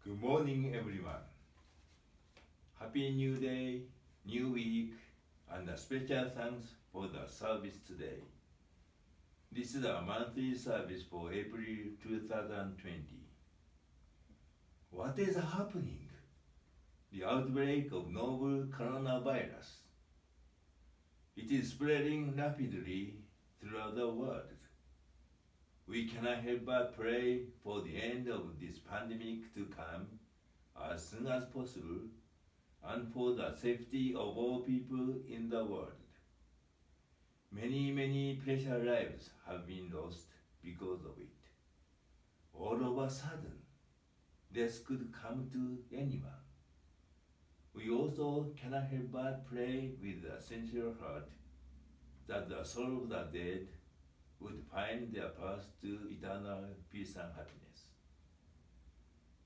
Good morning, everyone. Happy New Day, New Week, and a special thanks for the service today. This is a monthly service for April 2020. What is happening? The outbreak of novel coronavirus. It is spreading rapidly throughout the world. We cannot help but pray for the end of this pandemic to come as soon as possible and for the safety of all people in the world. Many precious lives have been lost because of it. All of a sudden, death could come to anyone. We also cannot help but pray with a sincere heart that the soul of the dead would find their path to eternal peace and happiness.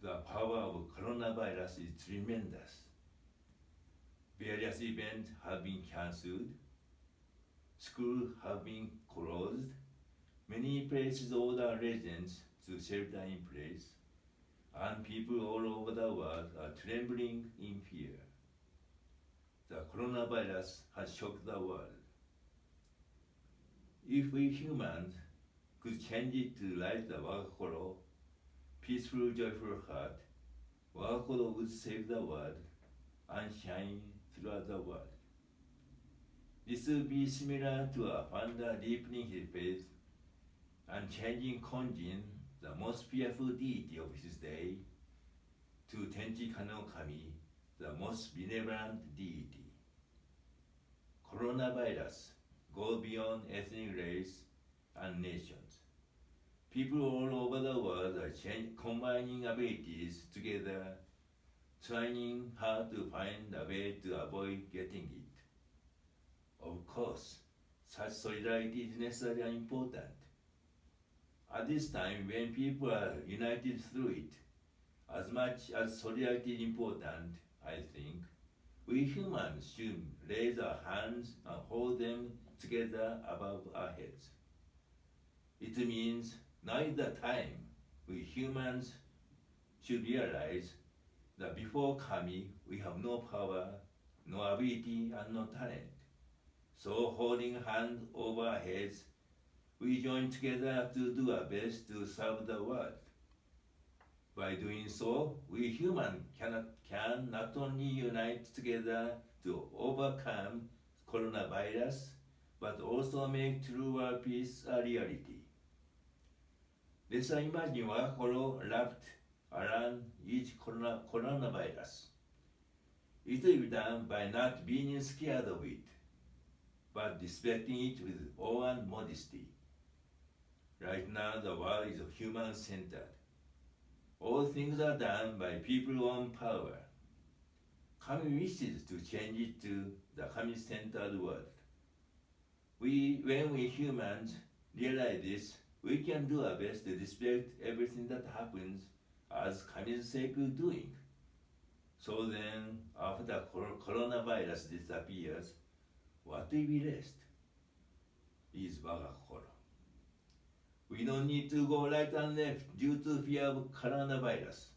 The power of coronavirus is tremendous. Various events have been cancelled, schools have been closed, many places order residents to shelter in place, and people all over the world are trembling in fear. The coronavirus has shocked the world. If we humans could change it to light the WAGAKOKORO, peaceful, joyful heart, WAGAKOKORO would save the world and shine throughout the world. This would be similar to a founder deepening his faith and changing Konjin, the most fearful deity of his day, to Tenchi Kano Kami, the most benevolent deity. Coronavirus go beyond ethnic race and nations. People all over the world are combining abilities together, trying hard to find a way to avoid getting it. Of course, such solidarity is necessary and important. At this time, when people are united through it, as much as solidarity is important, I think, we humans should raise our hands and hold them together above our heads. It means now is the time we humans should realize that before Kami we have no power, no ability, and no talent. So holding hands over our heads, we join together to do our best to serve the world. By doing so, we humans can not only unite together to overcome coronavirus, but also make true world peace a reality. Let's imagine WAGAKOKORO wrapped around each coronavirus. It will be done by not being scared of it, but respecting it with awe and modesty. Right now, the world is human-centered. All things are done by people's own power. Kami wishes to change it to the Kami-centered world. When we humans realize this, we can do our best to respect everything that happens as Kami's sake of doing. So then, after the coronavirus disappears, what will be left is WAGAKOKORO. We don't need to go right and left due to fear of coronavirus.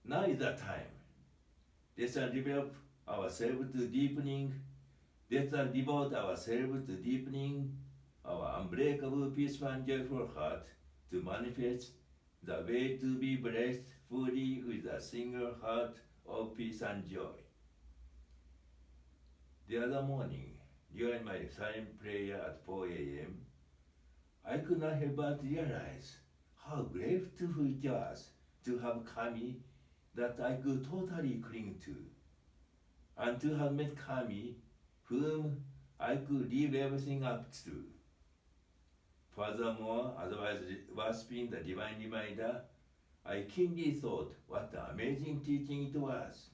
Now is the time. Let's devote ourselves to deepening our unbreakable, peaceful, and joyful heart to manifest the way to be blessed fully with a single heart of peace and joy. The other morning, during my silent prayer at 4 a.m., I could not help but realize how grateful it was to have Kami that I could totally cling to, and to have met Kami, whom I could leave everything up to. Furthermore, as I was worshiping the Divine Reminder, I keenly thought what an amazing teaching it was.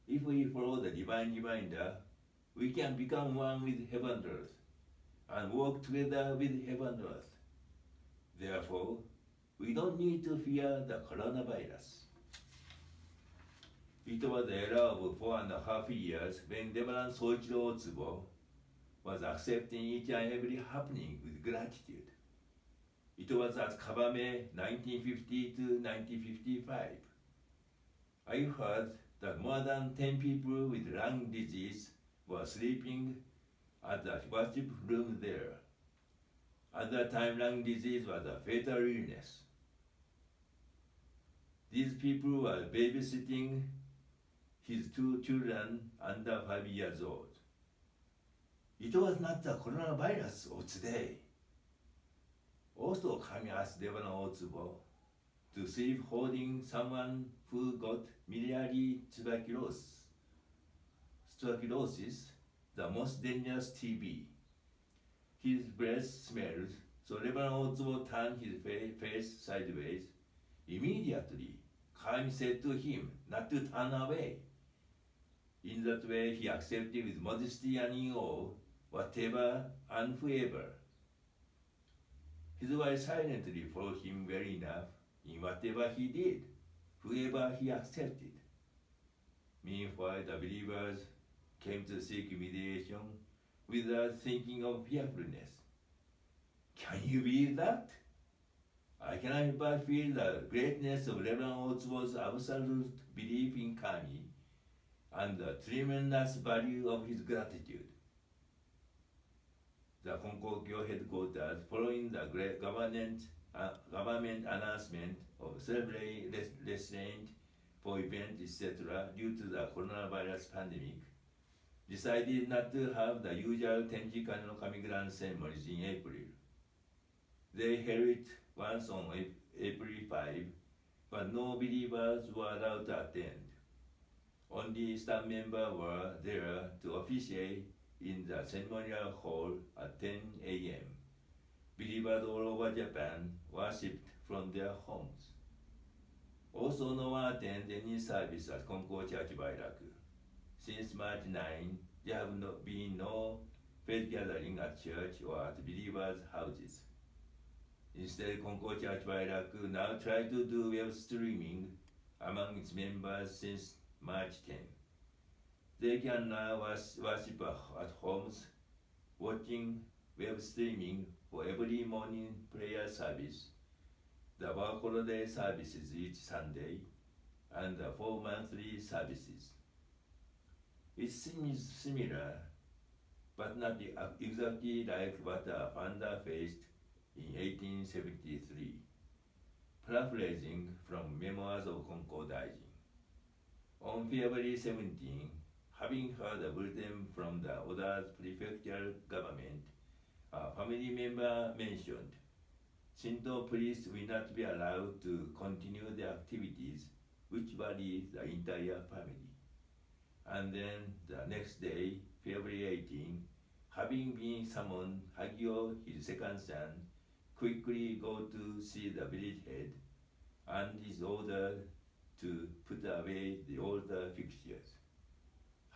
If we follow the Divine Reminder, we can become one with heaven and earth, and work together with heaven and earth. Therefore, we don't need to fear the coronavirus. It was the era of 4.5 years when Reverend Soichiro Otsubo was accepting each and every happening with gratitude. It was at Kabame 1950 to 1955. I heard that more than 10 people with lung disease were sleeping at the worship room there. At that time, lung disease was a fatal illness. These people were babysitting his 2 children under 5 years old. It was not the coronavirus of today. Also, Kami asked Reverend Otsubo to sleep holding someone who got miliary tuberculosis, the most dangerous TB. His breath smelled, so Reverend Otsubo turned his face sideways. Immediately, Kami said to him not to turn away. In that way, he accepted with modesty and in awe whatever and whoever. His wife silently followed him well enough in whatever he did, whoever he accepted. Meanwhile, the believers came to seek mediation without thinking of fearfulness. Can you believe that? I cannot but feel the greatness of Reverend Otsubo's absolute belief in Kami and the tremendous value of his gratitude. The Konko headquarters, following the great government announcement of self-restraint for events, etc., due to the coronavirus pandemic, decided not to have the usual Tenji-kan no Kami-gran ceremonies in April. They held it once on April 5, but no believers were allowed to attend. Only staff members were there to officiate in the ceremonial hall at 10 a.m. Believers all over Japan worshipped from their homes. Also, no one attended any service at Konko Church of Chicago. Since March 9, there have been no faith gathering at church or at believers' houses. Instead, Konko Church of Chicago now tries to do web streaming among its members since March 10. They can now worship at homes, watching web streaming for every morning prayer service, the WAGAKOKORO day services each Sunday, and the 4 monthly services. It seems similar, but not exactly like what the founder faced in 1873. Paraphrasing from Memoirs of Konko Daijin. On February 17, having heard a bulletin from the Oda's prefectural government, a family member mentioned, Shinto priests will not be allowed to continue their activities, which worries the entire family. And then the next day, February 18, having been summoned, Hagio, his second son, quickly go to see the village head and is ordered to put away the older fixtures.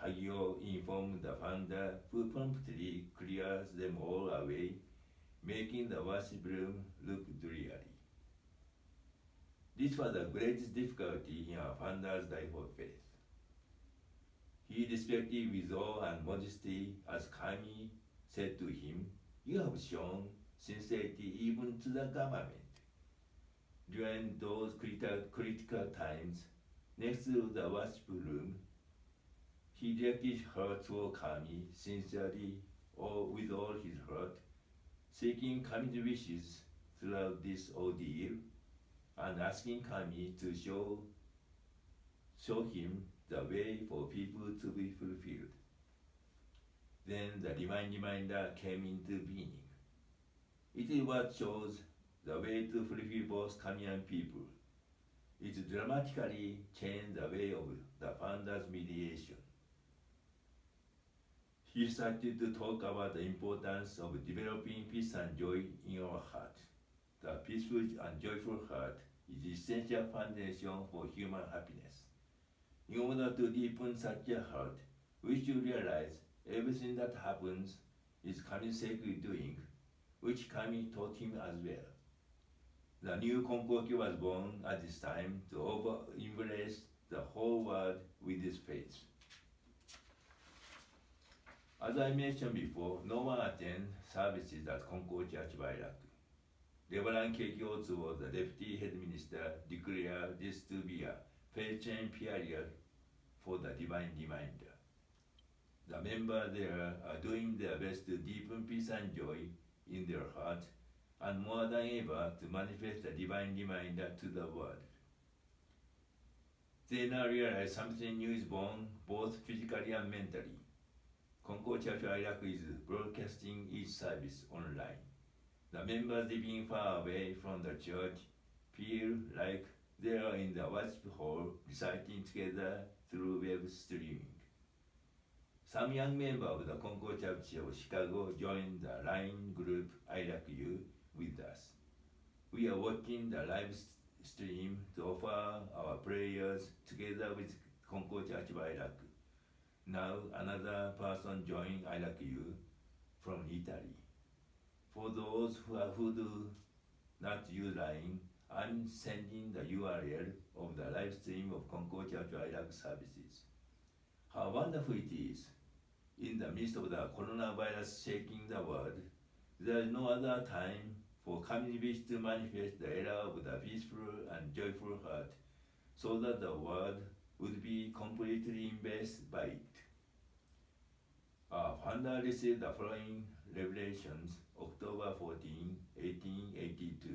Hagio informed the founder, who promptly clears them all away, making the worship room look dreary. This was the greatest difficulty in our founder's life of faith. He respected with awe and modesty as Kami said to him, "You have shown sincerity even to the government." During those critical times, next to the worship room, he directed her to Kami sincerely or with all his heart, seeking Kami's wishes throughout this ordeal and asking Kami to show him the way for people to be fulfilled. Then the divine reminder came into being. It is what shows the way to fulfill both Kami and people. It dramatically changed the way of the founder's mediation. He started to talk about the importance of developing peace and joy in our heart. The peaceful and joyful heart is the essential foundation for human happiness. In order to deepen such a heart, we should realize everything that happens is Kami's sacred doing, which Kami taught him as well. The new Konko was born at this time to embrace the whole world with his faith. As I mentioned before, no one attends services at Konko Church of Chicago. Reverend Keiki Otsuo, the deputy head minister, declared this to be a fair-chain period for the divine reminder. The members there are doing their best to deepen peace and joy in their heart, and more than ever to manifest the divine reminder to the world. They now realize something new is born, both physically and mentally. Konko Church of Iraq is broadcasting each service online. The members living far away from the church feel like they are in the worship hall reciting together through web streaming. Some young members of the Konko Church of Chicago joined the line group I Like You with us. We are watching the live stream to offer our prayers together with Konko Church of Iraq. Now another person joined I Like You from Italy. For those who do not use line, I'm sending the URL of the live stream of Konko Church of Iraq services. How wonderful it is! In the midst of the coronavirus shaking the world, there is no other time for communities to manifest the era of the peaceful and joyful heart, so that the world would be completely embraced by it. Our founder received the following revelations October 14, 1882.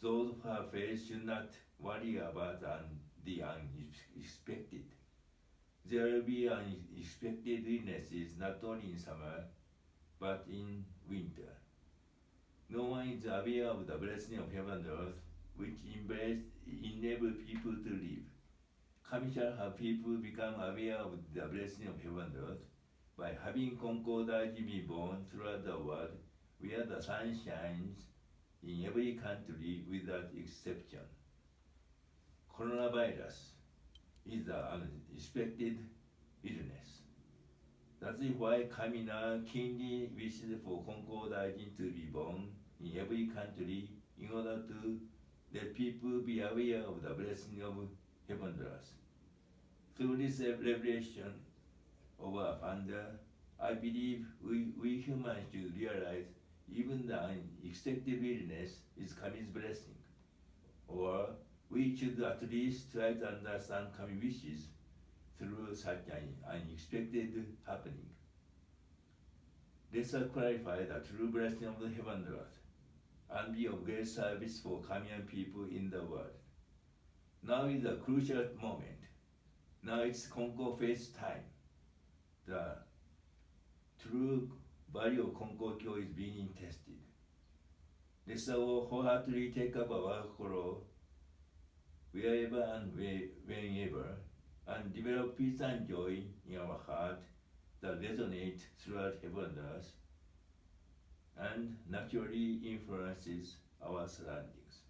Those who have faith should not worry about the unexpected. There will be unexpected illnesses not only in summer, but in winter. No one is aware of the blessing of heaven and earth, which enable people to live. Kami shall have people become aware of the blessing of heaven and earth by having Konko Daiji be born throughout the world, where the sun shines in every country without exception. Coronavirus is an unexpected illness. That is why Kami now keenly wishes for Konko Daiji to be born in every country in order to let people be aware of the blessing of heaven and earth. Through this revelation of our founder, I believe we humans should realize even the unexpected illness is Kami's blessing, or we should at least try to understand Kami wishes through such an unexpected happening. Let's clarify the true blessing of the heaven and earth, and be of great service for Kamian people in the world. Now is a crucial moment. Now it's Konko faith time. The true value of Konko Kyo is being tested. Let's all wholeheartedly take up our WAGAKOKORO wherever and whenever, and develop peace and joy in our heart that resonate throughout heaven and earth, and naturally influences our surroundings.